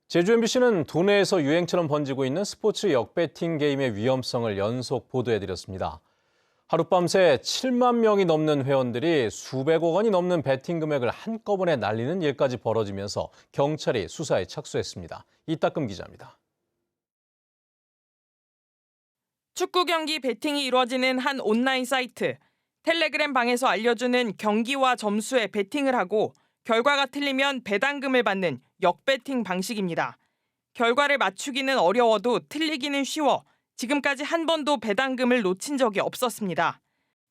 제주 MBC는 도내에서 유행처럼 번지고 있는 스포츠 역배팅 게임의 위험성을 연속 보도해드렸습니다. 하룻밤새 7만 명이 넘는 회원들이 수백억 원이 넘는 베팅 금액을 한꺼번에 날리는 일까지 벌어지면서 경찰이 수사에 착수했습니다. 이따금 기자입니다. 축구 경기 베팅이 이루어지는 한 온라인 사이트. 텔레그램 방에서 알려주는 경기와 점수에 베팅을 하고 결과가 틀리면 배당금을 받는 역배팅 방식입니다. 결과를 맞추기는 어려워도 틀리기는 쉬워 지금까지 한 번도 배당금을 놓친 적이 없었습니다.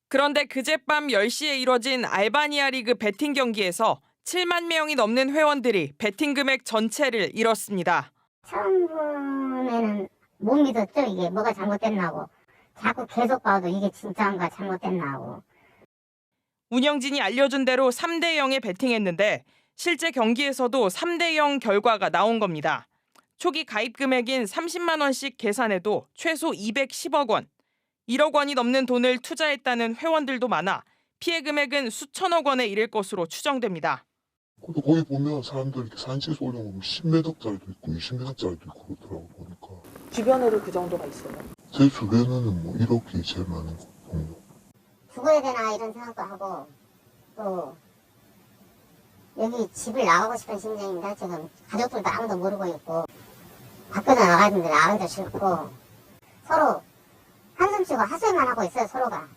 그런데 그젯밤 10시에 이뤄진 알바니아 리그 베팅 경기에서 7만 명이 넘는 회원들이 베팅 금액 전체를 잃었습니다. 처음에는 못 믿었죠. 이게 뭐가 잘못됐나고. 자꾸 계속 봐도 이게 진짜인가 잘못됐나고. 운영진이 알려준 대로 3대 0에 베팅했는데 실제 경기에서도 3대 0 결과가 나온 겁니다. 초기 가입 금액인 30만 원씩 계산해도 최소 210억 원, 1억 원이 넘는 돈을 투자했다는 회원들도 많아 피해 금액은 수천억 원에 이를 것으로 추정됩니다. 거기 보면 사람들 이렇게 사진 찍어서 올려보면 10m짜리도 있고 20m짜리도 있고 그러더라고 보니까. 주변에도 그 정도가 있어요? 제 주변에는 뭐 1억이 제일 많은 거 정도. 죽어야 되나 이런 생각도 하고 또 여기 집을 나가고 싶은 심정입니다. 지금 가족들도 아무도 모르고 있고 밖에서 나가는데 나가기도 싫고 서로 한숨 쉬고 하소연만 하고 있어요. 서로가.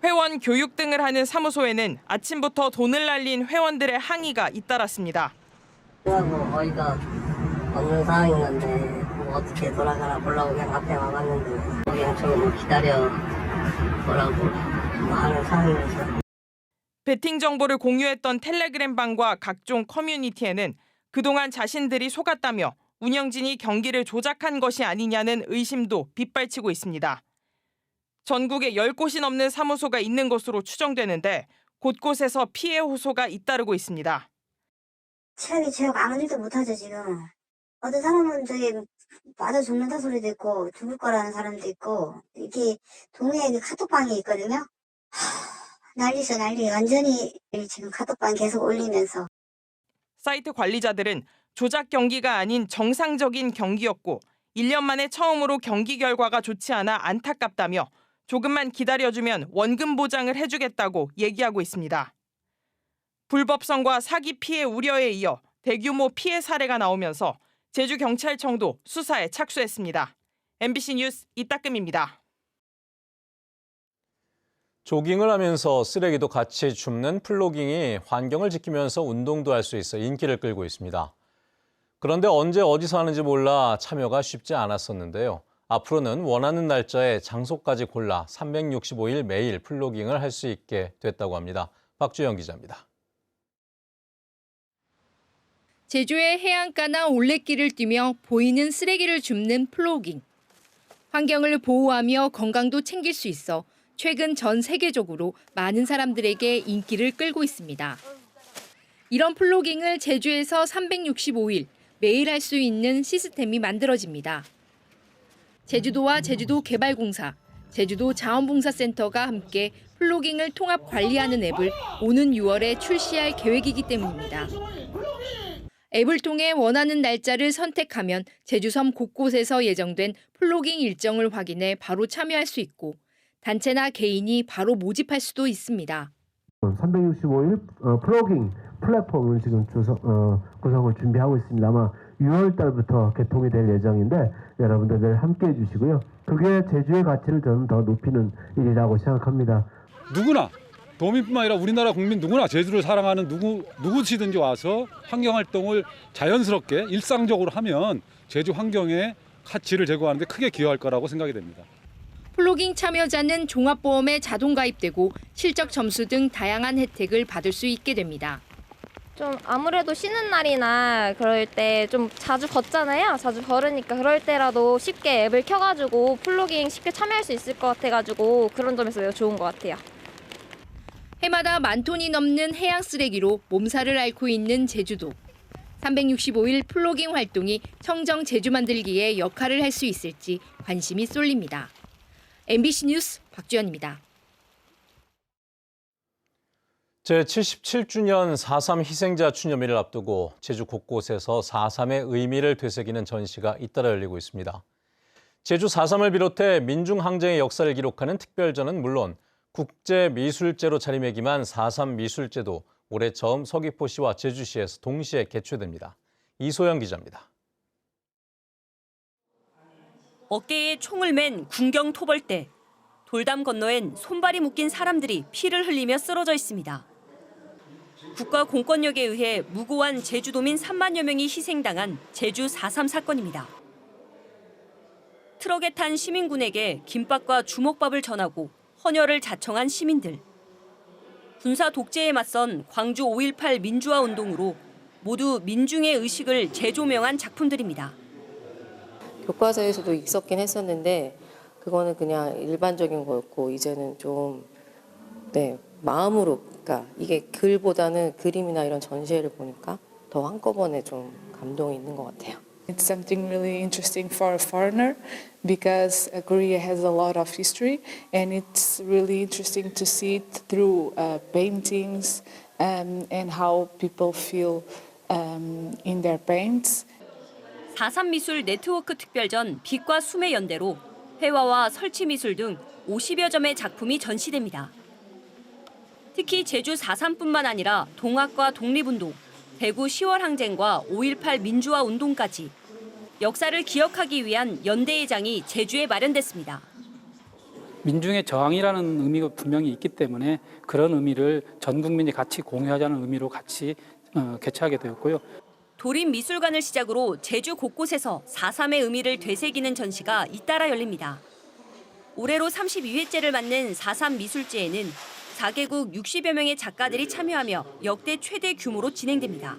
회원 교육 등을 하는 사무소에는 아침부터 돈을 날린 회원들의 항의가 잇따랐습니다. 뭐 어이가 없는 상황인 건데 뭐 어떻게 돌아가나 보려고 그냥 앞에 와봤는데 그냥 좀 기다려 보라고 하는 상황이어서. 베팅 정보를 공유했던 텔레그램 방과 각종 커뮤니티에는 그동안 자신들이 속았다며 운영진이 경기를 조작한 것이 아니냐는 의심도 빗발치고 있습니다. 전국에 10곳이 넘는 사무소가 있는 것으로 추정되는데 곳곳에서 피해 호소가 잇따르고 있습니다. 최악이 아무 일도 못하죠 지금. 어떤 사람은 저기 맞아 죽는다 소리도 있고 죽을 거라는 사람도 있고 이렇게 동네에 카톡방이 있거든요. 난리죠 난리. 완전히 지금 카톡방 계속 올리면서. 사이트 관리자들은 조작 경기가 아닌 정상적인 경기였고 1년 만에 처음으로 경기 결과가 좋지 않아 안타깝다며 조금만 기다려주면 원금 보장을 해주겠다고 얘기하고 있습니다. 불법성과 사기 피해 우려에 이어 대규모 피해 사례가 나오면서 제주경찰청도 수사에 착수했습니다. MBC 뉴스 이따금입니다. 조깅을 하면서 쓰레기도 같이 줍는 플로깅이 환경을 지키면서 운동도 할 수 있어 인기를 끌고 있습니다. 그런데 언제 어디서 하는지 몰라 참여가 쉽지 않았었는데요. 앞으로는 원하는 날짜에 장소까지 골라 365일 매일 플로깅을 할 수 있게 됐다고 합니다. 박주영 기자입니다. 제주의 해안가나 올레길을 뛰며 보이는 쓰레기를 줍는 플로깅. 환경을 보호하며 건강도 챙길 수 있어 최근 전 세계적으로 많은 사람들에게 인기를 끌고 있습니다. 이런 플로깅을 제주에서 365일 매일 할 수 있는 시스템이 만들어집니다. 제주도와 제주도개발공사, 제주도자원봉사센터가 함께 플로깅을 통합 관리하는 앱을 오는 6월에 출시할 계획이기 때문입니다. 앱을 통해 원하는 날짜를 선택하면 제주섬 곳곳에서 예정된 플로깅 일정을 확인해 바로 참여할 수 있고 단체나 개인이 바로 모집할 수도 있습니다. 365일 플로깅 플랫폼을 지금 구성을 준비하고 있습니다. 아마 6월 달부터 개통이 될 예정인데 여러분들 늘 함께해 주시고요. 그게 제주의 가치를 저는 더 높이는 일이라고 생각합니다. 누구나 도민뿐만 아니라 우리나라 국민 누구나 제주를 사랑하는 누구시든지 와서 환경활동을 자연스럽게 일상적으로 하면 제주 환경의 가치를 제고하는 데 크게 기여할 거라고 생각이 됩니다. 플로깅 참여자는 종합보험에 자동 가입되고 실적 점수 등 다양한 혜택을 받을 수 있게 됩니다. 좀 아무래도 쉬는 날이나 그럴 때 좀 자주 걷잖아요. 자주 걸으니까 그럴 때라도 쉽게 앱을 켜가지고 플로깅 쉽게 참여할 수 있을 것 같아가지고 그런 점에서 매우 좋은 것 같아요. 해마다 10,000톤이 넘는 해양 쓰레기로 몸살을 앓고 있는 제주도. 365일 플로깅 활동이 청정 제주 만들기에 역할을 할 수 있을지 관심이 쏠립니다. MBC 뉴스 박주연입니다. 제77주년 4.3 희생자 추념일을 앞두고 제주 곳곳에서 4.3의 의미를 되새기는 전시가 잇따라 열리고 있습니다. 제주 4.3을 비롯해 민중항쟁의 역사를 기록하는 특별전은 물론 국제미술제로 자리매김한 4.3 미술제도 올해 처음 서귀포시와 제주시에서 동시에 개최됩니다. 이소영 기자입니다. 어깨에 총을 맨 군경 토벌대, 돌담 건너엔 손발이 묶인 사람들이 피를 흘리며 쓰러져 있습니다. 국가 공권력에 의해 무고한 제주도민 3만여 명이 희생당한 제주 4.3 사건입니다. 트럭에 탄 시민군에게 김밥과 주먹밥을 전하고 헌혈을 자청한 시민들. 군사 독재에 맞선 광주 5.18 민주화 운동으로 모두 민중의 의식을 재조명한 작품들입니다. 교과서에서도 있었긴 했었는데 그거는 그냥 일반적인 거였고 이제는 좀 마음으로, 그러니까 이게 글보다는 그림이나 이런 전시회를 보니까 더 한꺼번에 좀 감동이 있는 것 같아요. It's something really interesting for a foreigner because Korea has a lot of history and it's really interesting to see it through paintings and how people feel in their paints. 4.3 미술 네트워크 특별전 빛과 숨의 연대로 회화와 설치 미술 등 50여 점의 작품이 전시됩니다. 특히 제주 4.3뿐만 아니라 동학과 독립운동, 대구 10월 항쟁과 5.18 민주화 운동까지 역사를 기억하기 위한 연대회장이 제주에 마련됐습니다. 민중의 저항이라는 의미가 분명히 있기 때문에 그런 의미를 전 국민이 같이 공유하자는 의미로 같이 개최하게 되었고요. 도립미술관을 시작으로 제주 곳곳에서 4.3의 의미를 되새기는 전시가 잇따라 열립니다. 올해로 32회째를 맞는 4.3 미술제에는 4개국 60여 명의 작가들이 참여하며 역대 최대 규모로 진행됩니다.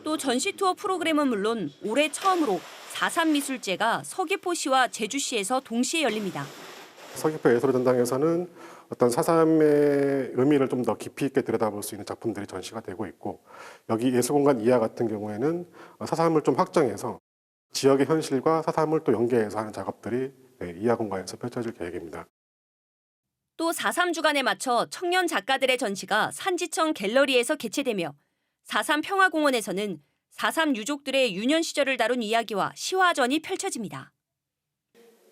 또 전시 투어 프로그램은 물론 올해 처음으로 4.3 미술제가 서귀포시와 제주시에서 동시에 열립니다. 서귀포 예술전당에서는 어떤 4.3의 의미를 좀 더 깊이 있게 들여다볼 수 있는 작품들이 전시가 되고 있고, 여기 예술공간 이하 같은 경우에는 4.3을 좀 확정해서 지역의 현실과 4.3을 또 연계해서 하는 작업들이 이하 공간에서 펼쳐질 계획입니다. 또 4.3 주간에 맞춰 청년 작가들의 전시가 산지청 갤러리에서 개최되며 4.3 평화공원에서는 4.3 유족들의 유년 시절을 다룬 이야기와 시화전이 펼쳐집니다.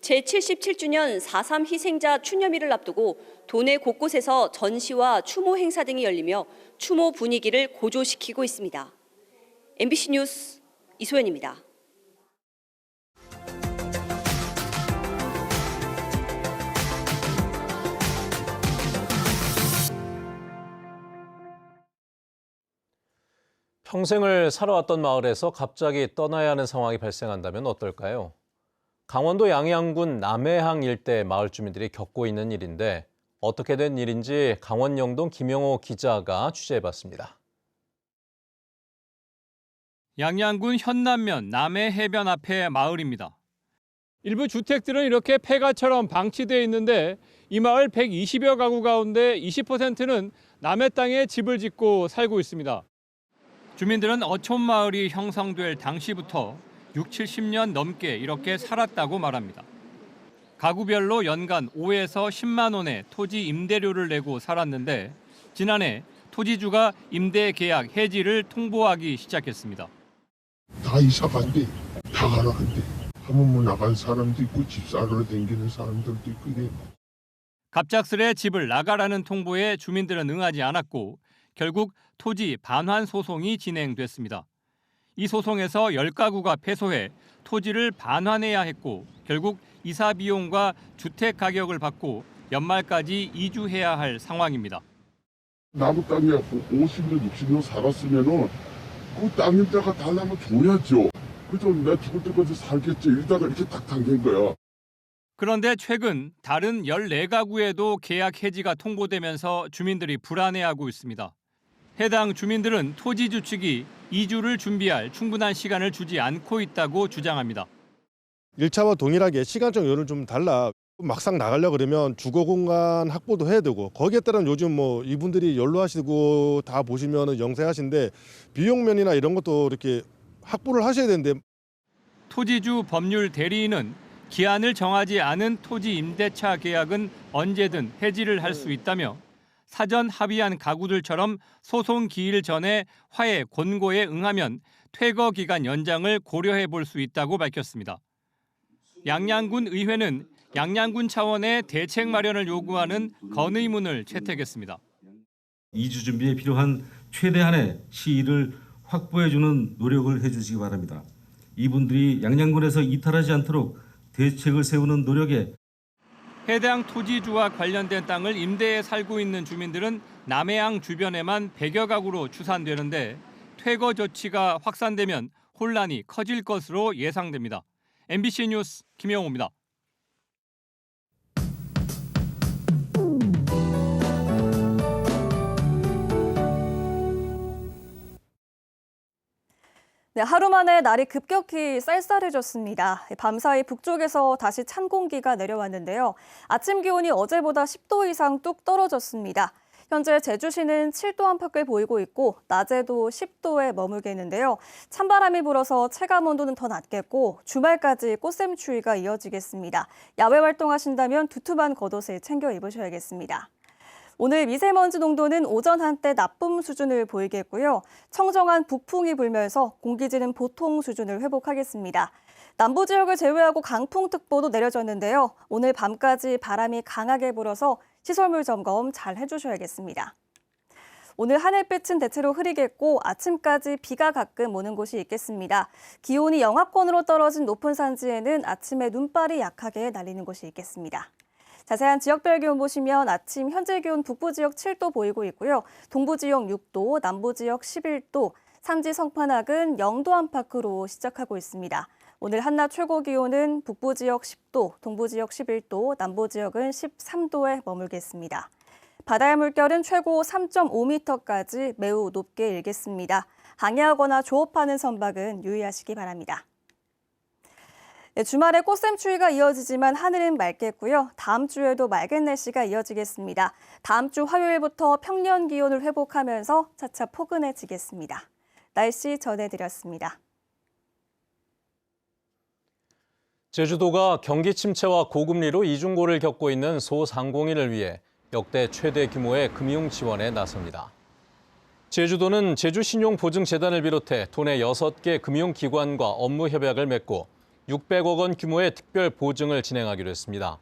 제77주년 4.3 희생자 추념일을 앞두고 도내 곳곳에서 전시와 추모 행사 등이 열리며 추모 분위기를 고조시키고 있습니다. MBC 뉴스 이소연입니다. 평생을 살아왔던 마을에서 갑자기 떠나야 하는 상황이 발생한다면 어떨까요? 강원도 양양군 남해항 일대 마을 주민들이 겪고 있는 일인데 어떻게 된 일인지 강원영동 김영호 기자가 취재해봤습니다. 양양군 현남면 남해 해변 앞의 마을입니다. 일부 주택들은 이렇게 폐가처럼 방치되어 있는데 이 마을 120여 가구 가운데 20%는 남해 땅에 집을 짓고 살고 있습니다. 주민들은 어촌 마을이 형성될 당시부터 60-70년 넘게 이렇게 살았다고 말합니다. 가구별로 연간 5에서 10만 원의 토지 임대료를 내고 살았는데 지난해 토지주가 임대 계약 해지를 통보하기 시작했습니다. 다 이사 간대. 다 가라 한대. 하면 뭐 나간 사람도 있고 집 사러 다니는 사람들도 있고 이게. 갑작스레 집을 나가라는 통보에 주민들은 응하지 않았고 결국 토지 반환 소송이 진행됐습니다. 이 소송에서 10가구가 패소해 토지를 반환해야 했고 결국 이사 비용과 주택 가격을 받고 연말까지 이주해야 할 상황입니다. 나무 땅에 50년, 60년 살았으면은 그 땅에다가 달라면 줘야죠. 그래서 내가 죽을 때까지 살겠지. 이러다가 이렇게 딱 당긴 거야. 그런데 최근 다른 14가구에도 계약 해지가 통보되면서 주민들이 불안해하고 있습니다. 해당 주민들은 토지주 측이 이주를 준비할 충분한 시간을 주지 않고 있다고 주장합니다. 1차와 동일하게 시간적 여유를 좀 달라. 막상 나가려고 그러면 주거 공간 확보도 해야 되고 거기에 따른 요즘 뭐 이분들이 연로하시고 다 보시면 영세하신데 비용면이나 이런 것도 이렇게 확보를 하셔야 되는데. 토지주 법률 대리인은 기한을 정하지 않은 토지 임대차 계약은 언제든 해지를 할 수 있다며 사전 합의한 가구들처럼 소송 기일 전에 화해 권고에 응하면 퇴거 기간 연장을 고려해 볼 수 있다고 밝혔습니다. 양양군 의회는 양양군 차원의 대책 마련을 요구하는 건의문을 채택했습니다. 2주 준비에 필요한 최대한의 시일을 확보해주는 노력을 해주시기 바랍니다. 이분들이 양양군에서 이탈하지 않도록 대책을 세우는 노력에 해당 토지주와 관련된 땅을 임대해 살고 있는 주민들은 남해안 주변에만 100여 가구로 추산되는데 퇴거 조치가 확산되면 혼란이 커질 것으로 예상됩니다. MBC 뉴스 김영호입니다. 네, 하루 만에 날이 급격히 쌀쌀해졌습니다. 밤사이 북쪽에서 다시 찬 공기가 내려왔는데요. 아침 기온이 어제보다 10도 이상 뚝 떨어졌습니다. 현재 제주시는 7도 안팎을 보이고 있고 낮에도 10도에 머물겠는데요. 찬바람이 불어서 체감 온도는 더 낮겠고 주말까지 꽃샘추위가 이어지겠습니다. 야외 활동하신다면 두툼한 겉옷을 챙겨 입으셔야겠습니다. 오늘 미세먼지 농도는 오전 한때 나쁨 수준을 보이겠고요. 청정한 북풍이 불면서 공기질은 보통 수준을 회복하겠습니다. 남부 지역을 제외하고 강풍특보도 내려졌는데요. 오늘 밤까지 바람이 강하게 불어서 시설물 점검 잘 해주셔야겠습니다. 오늘 하늘빛은 대체로 흐리겠고 아침까지 비가 가끔 오는 곳이 있겠습니다. 기온이 영하권으로 떨어진 높은 산지에는 아침에 눈발이 약하게 날리는 곳이 있겠습니다. 자세한 지역별 기온 보시면 아침 현재 기온 북부 지역 7도 보이고 있고요. 동부 지역 6도, 남부 지역 11도, 산지 성판악은 0도 안팎으로 시작하고 있습니다. 오늘 한낮 최고 기온은 북부 지역 10도, 동부 지역 11도, 남부 지역은 13도에 머물겠습니다. 바다의 물결은 최고 3.5m까지 매우 높게 일겠습니다. 항해하거나 조업하는 선박은 유의하시기 바랍니다. 네, 주말에 꽃샘추위가 이어지지만 하늘은 맑겠고요. 다음 주에도 맑은 날씨가 이어지겠습니다. 다음 주 화요일부터 평년 기온을 회복하면서 차차 포근해지겠습니다. 날씨 전해드렸습니다. 제주도가 경기 침체와 고금리로 이중고를 겪고 있는 소상공인을 위해 역대 최대 규모의 금융 지원에 나섭니다. 제주도는 제주신용보증재단을 비롯해 도내 6개 금융기관과 업무 협약을 맺고 600억 원 규모의 특별 보증을 진행하기로 했습니다.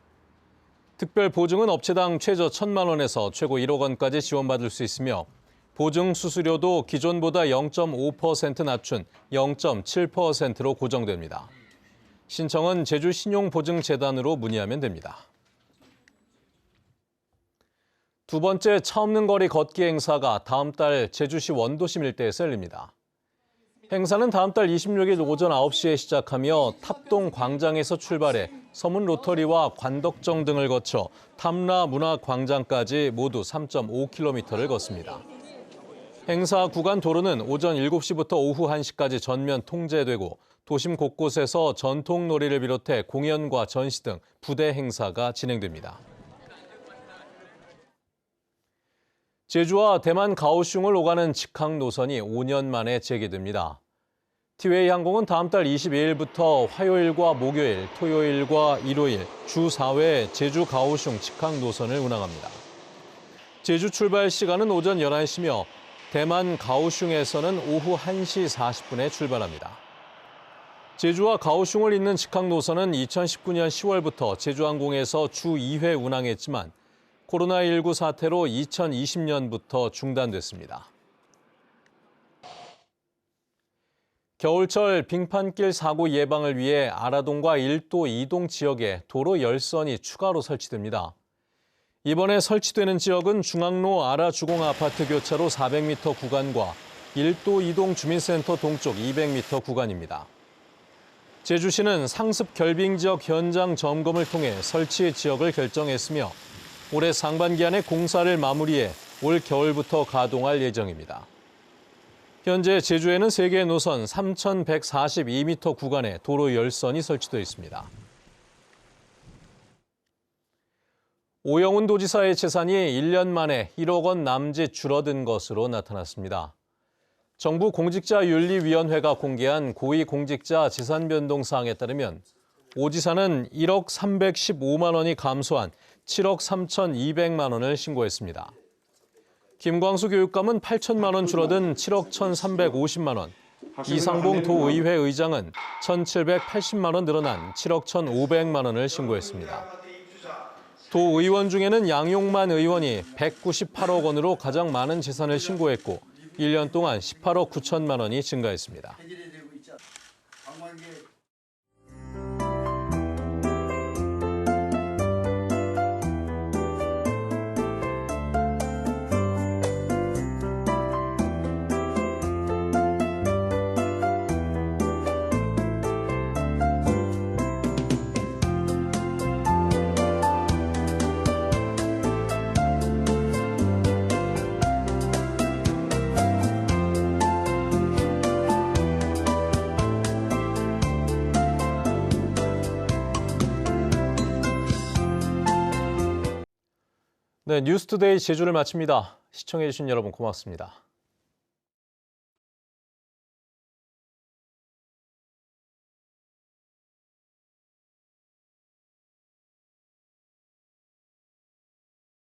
특별 보증은 업체당 최저 1,000만 원에서 최고 1억 원까지 지원받을 수 있으며 보증 수수료도 기존보다 0.5% 낮춘 0.7%로 고정됩니다. 신청은 제주신용보증재단으로 문의하면 됩니다. 두 번째 차 없는 거리 걷기 행사가 다음 달 제주시 원도심 일대에서 열립니다. 행사는 다음 달 26일 오전 9시에 시작하며 탑동 광장에서 출발해 서문 로터리와 관덕정 등을 거쳐 탐라 문화광장까지 모두 3.5km를 걷습니다. 행사 구간 도로는 오전 7시부터 오후 1시까지 전면 통제되고 도심 곳곳에서 전통 놀이를 비롯해 공연과 전시 등 부대 행사가 진행됩니다. 제주와 대만 가오슝을 오가는 직항 노선이 5년 만에 재개됩니다. 티웨이 항공은 다음 달 22일부터 화요일과 목요일, 토요일과 일요일 주 4회 제주 가오슝 직항 노선을 운항합니다. 제주 출발 시간은 오전 11시며 대만 가오슝에서는 오후 1시 40분에 출발합니다. 제주와 가오슝을 잇는 직항 노선은 2019년 10월부터 제주항공에서 주 2회 운항했지만 코로나19 사태로 2020년부터 중단됐습니다. 겨울철 빙판길 사고 예방을 위해 아라동과 일도 이동 지역에 도로 열선이 추가로 설치됩니다. 이번에 설치되는 지역은 중앙로 아라주공 아파트 교차로 400m 구간과 일도 이동 주민센터 동쪽 200m 구간입니다. 제주시는 상습 결빙 지역 현장 점검을 통해 설치 지역을 결정했으며 올해 상반기 안에 공사를 마무리해 올 겨울부터 가동할 예정입니다. 현재 제주에는 3개의 노선 3,142m 구간에 도로 열선이 설치되어 있습니다. 오영훈 도지사의 재산이 1년 만에 1억 원 남짓 줄어든 것으로 나타났습니다. 정부 공직자윤리위원회가 공개한 고위공직자 재산 변동 사항에 따르면 오 지사는 1억 315만 원이 감소한 7억 3,200만 원을 신고했습니다. 김광수 교육감은 8천만 원 줄어든 7억 1,350만 원. 이상봉 도의회 의장은 1,780만 원 늘어난 7억 1,500만 원을 신고했습니다. 도의원 중에는 양용만 의원이 198억 원으로 가장 많은 재산을 신고했고 1년 동안 18억 9천만 원이 증가했습니다. 네, 뉴스투데이 제주를 마칩니다. 시청해주신 여러분 고맙습니다.